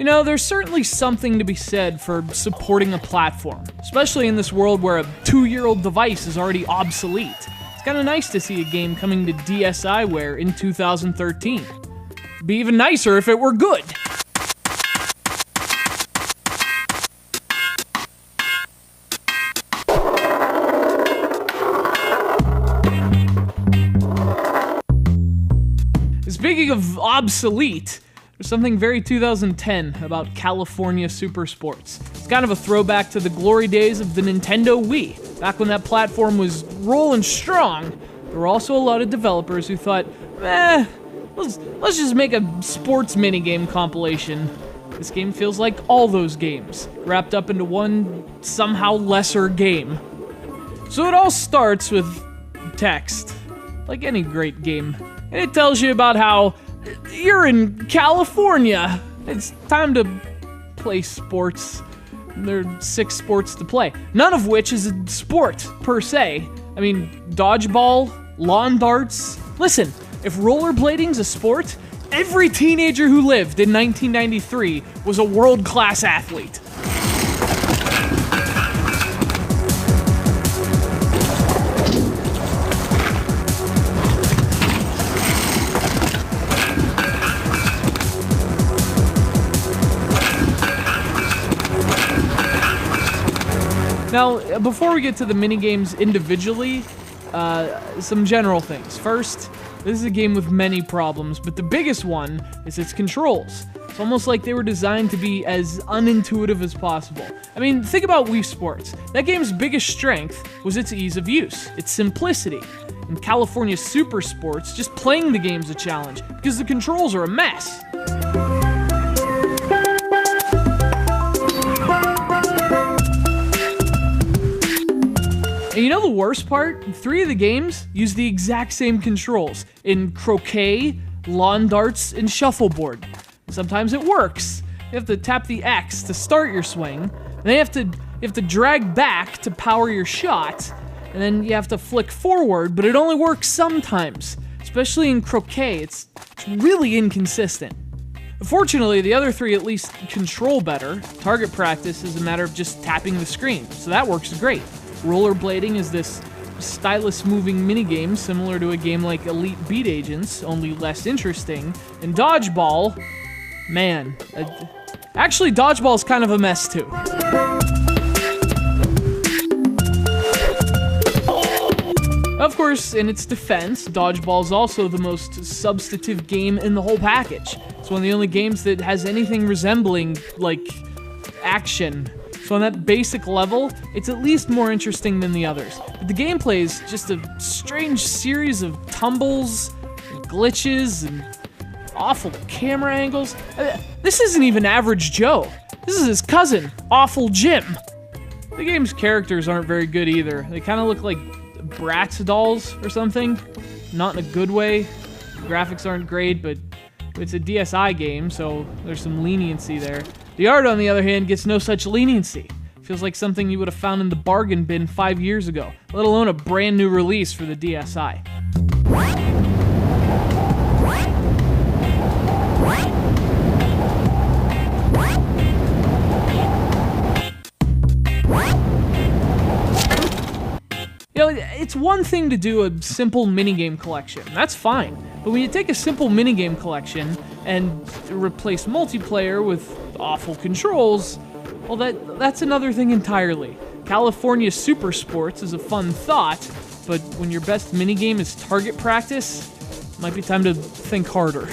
You know, there's certainly something to be said for supporting a platform, especially in this world where a 2-year-old device is already obsolete. It's kinda nice to see a game coming to DSiWare in 2013. It'd be even nicer if it were good. Speaking of obsolete, there's something very 2010 about California Super Sports. It's kind of a throwback to the glory days of the Nintendo Wii. Back when that platform was rolling strong, there were also a lot of developers who thought, let's just make a sports minigame compilation. This game feels like all those games, wrapped up into one somehow lesser game. So it all starts with text, like any great game. And it tells you about how you're in California. It's time to play sports. There are 6 sports to play, none of which is a sport per se. I mean, dodgeball, lawn darts. Listen, if rollerblading's a sport, every teenager who lived in 1993 was a world-class athlete. Now, before we get to the minigames individually, some general things. First, this is a game with many problems, but the biggest one is its controls. It's almost like they were designed to be as unintuitive as possible. I mean, think about Wii Sports. That game's biggest strength was its ease of use, its simplicity. In California Super Sports, just playing the game's a challenge, because the controls are a mess. And you know the worst part? 3 of the games use the exact same controls in croquet, lawn darts, and shuffleboard. Sometimes it works. You have to tap the X to start your swing, and then you have to drag back to power your shot, and then you have to flick forward, but it only works sometimes. Especially in croquet, it's really inconsistent. Fortunately, the other 3 at least control better. Target practice is a matter of just tapping the screen, so that works great. Rollerblading is this stylus-moving minigame similar to a game like Elite Beat Agents, only less interesting. And dodgeball, man, actually dodgeball's kind of a mess too. Of course, in its defense, dodgeball is also the most substantive game in the whole package. It's one of the only games that has anything resembling, like, action. So on that basic level, it's at least more interesting than the others. But the gameplay is just a strange series of tumbles, and glitches, and awful camera angles. This isn't even Average Joe. This is his cousin, Awful Jim. The game's characters aren't very good either. They kind of look like Bratz dolls or something. Not in a good way. The graphics aren't great, but it's a DSi game, so there's some leniency there. The art, on the other hand, gets no such leniency. Feels like something you would have found in the bargain bin 5 years ago, let alone a brand new release for the DSi. You know, it's one thing to do a simple minigame collection, that's fine. But when you take a simple minigame collection and replace multiplayer with awful controls, well, that's another thing entirely. California Super Sports is a fun thought, but when your best minigame is target practice, it might be time to think harder.